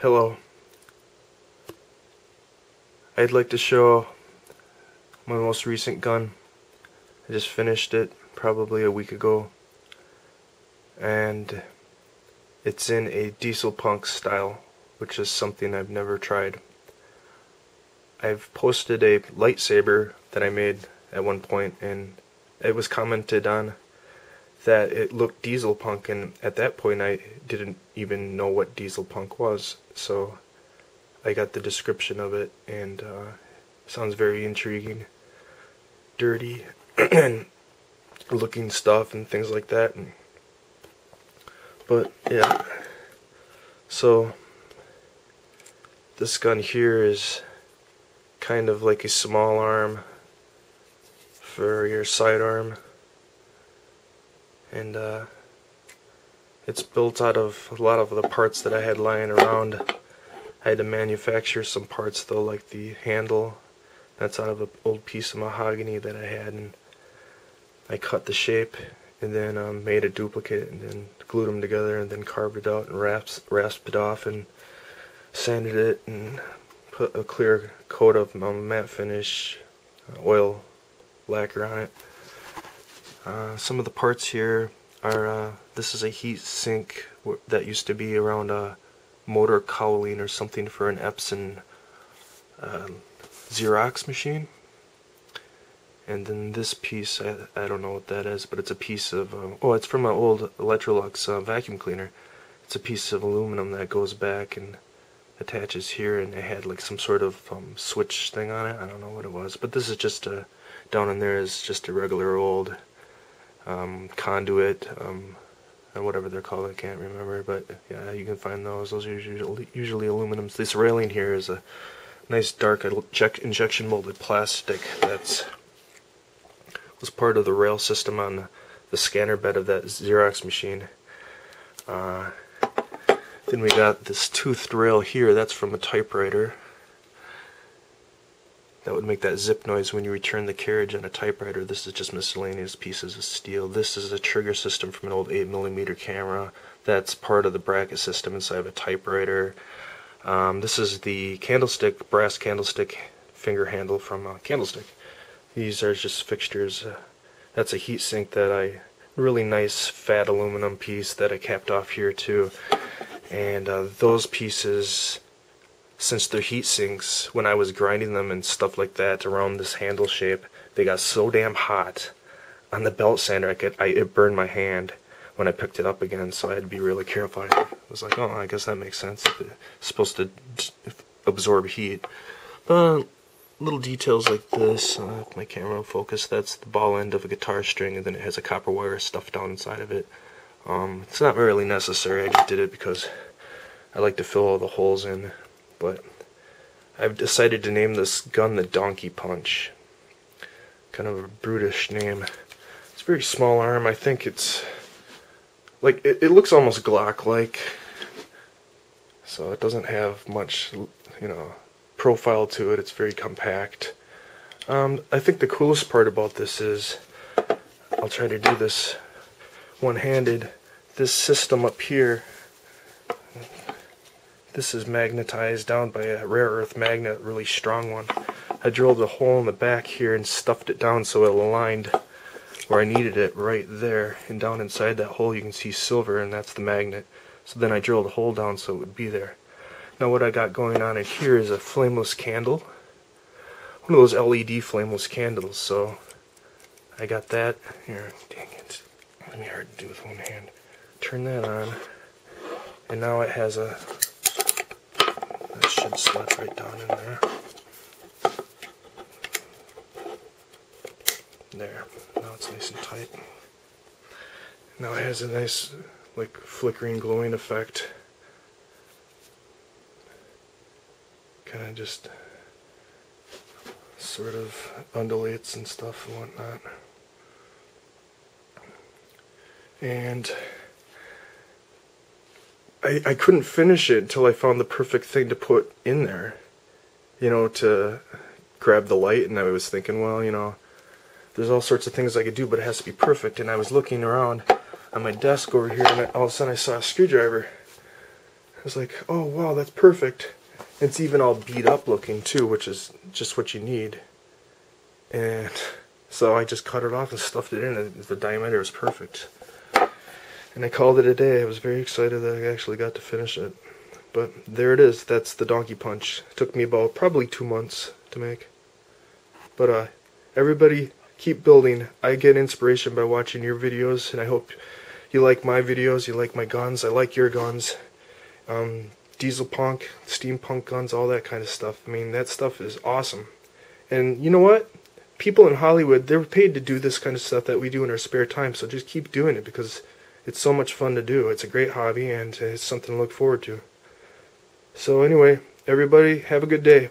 Hello. I'd like to show my most recent gun. I just finished it probably a week ago, and it's in a Dieselpunk style, which is something I've never tried. I've posted a lightsaber that I made at one point, and it was commented on that it looked Dieselpunk, and at that point I didn't even know what Dieselpunk was, so I got the description of it, and sounds very intriguing, dirty, and looking stuff and things like that. But yeah, so this gun here is kind of like a small arm for your sidearm, and it's built out of a lot of the parts that I had lying around. I had to manufacture some parts though, like the handle. That's out of an old piece of mahogany that I had, and I cut the shape and then made a duplicate and then glued them together and then carved it out and rasped it off and sanded it and put a clear coat of matte finish oil lacquer on it. Some of the parts here are, this is a heat sink that used to be around a motor cowling or something for an Epson Xerox machine. And then this piece, I don't know what that is, but it's a piece of, oh, it's from an old Electrolux vacuum cleaner. It's a piece of aluminum that goes back and attaches here, and it had like some sort of switch thing on it. I don't know what it was, but this is just down in there is just a regular old conduit, or whatever they're called, I can't remember, but yeah, you can find those. Those are usually aluminums. This railing here is a nice dark injection molded plastic that's was part of the rail system on the scanner bed of that Xerox machine. Then we got this toothed rail here, that's from a typewriter. That would make that zip noise when you return the carriage on a typewriter. This is just miscellaneous pieces of steel. This is a trigger system from an old 8mm camera. That's part of the bracket system inside of a typewriter. This is the candlestick, brass candlestick finger handle from a candlestick. These are just fixtures. That's a heat sink that really nice fat aluminum piece that I capped off here too. And those pieces, since they're heat sinks, when I was grinding them and stuff like that around this handle shape, they got so damn hot on the belt sander it burned my hand when I picked it up again, so I had to be really careful. I was like, oh, I guess that makes sense. It's supposed to absorb heat. But little details like this, if my camera will focus, that's the ball end of a guitar string, and then it has a copper wire stuffed down inside of it. It's not really necessary, I just did it because I like to fill all the holes in, but I've decided to name this gun the Donkey Punch. Kind of a brutish name. It's a very small arm. I think it's like, it looks almost Glock-like, so it doesn't have much, profile to it. It's very compact. I think the coolest part about this is, I'll try to do this one-handed, this system up here, this is magnetized down by a rare earth magnet, really strong one. I drilled a hole in the back here and stuffed it down so it aligned where I needed it, right there, and down inside that hole you can see silver, and that's the magnet. So then I drilled a hole down so it would be there. Now what I got going on in here is a flameless candle, one of those LED flameless candles. So I got that here. Dang it, it's really hard to do with one hand. Turn that on, and now it has that should slide right down in there. There, now it's nice and tight. Now it has a nice, like, flickering, glowing effect. Kind of just sort of undulates and stuff and whatnot. And I couldn't finish it until I found the perfect thing to put in there, to grab the light. And I was thinking, well, there's all sorts of things I could do, but it has to be perfect. And I was looking around on my desk over here, and all of a sudden I saw a screwdriver. I was like, oh wow, that's perfect. It's even all beat up looking too, which is just what you need. And so I just cut it off and stuffed it in, and the diameter was perfect. And I called it a day. I was very excited that I actually got to finish it. But there it is. That's the Donkey Punch. It took me about probably 2 months to make. But everybody keep building. I get inspiration by watching your videos, and I hope you like my videos, you like my guns. I like your guns. Dieselpunk, steampunk guns, all that kind of stuff. I mean, that stuff is awesome. And you know what? People in Hollywood, they're paid to do this kind of stuff that we do in our spare time, so just keep doing it because it's so much fun to do. It's a great hobby and it's something to look forward to. So anyway, everybody have a good day.